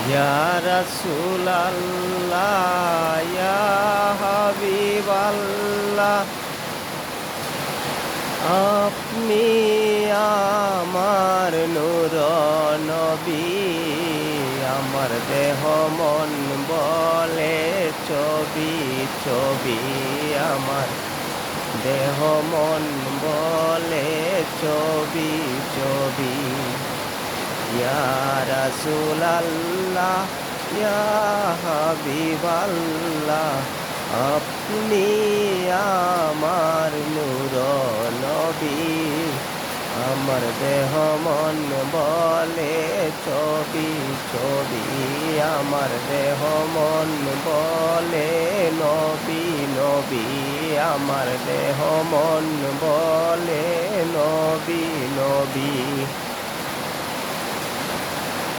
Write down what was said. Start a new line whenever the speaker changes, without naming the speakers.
ইয়া রাসূলাল্লাহ ইয়া হাবিবাল্লাহ আপনি আমার নূর নবী আমার দেহ মন বলে ছবি ছবি আমার দেহ মন বলে ছবি ছবি ইয়া রাসূলাল্লাহ ইয়া হাবিবাল্লাহ আপনি আমার নূর নবী আমার দেহ মন বলে ছবি ছবি আমার দেহ মন বলে নবী নবী আমার দেহ মন বলে নবী নবী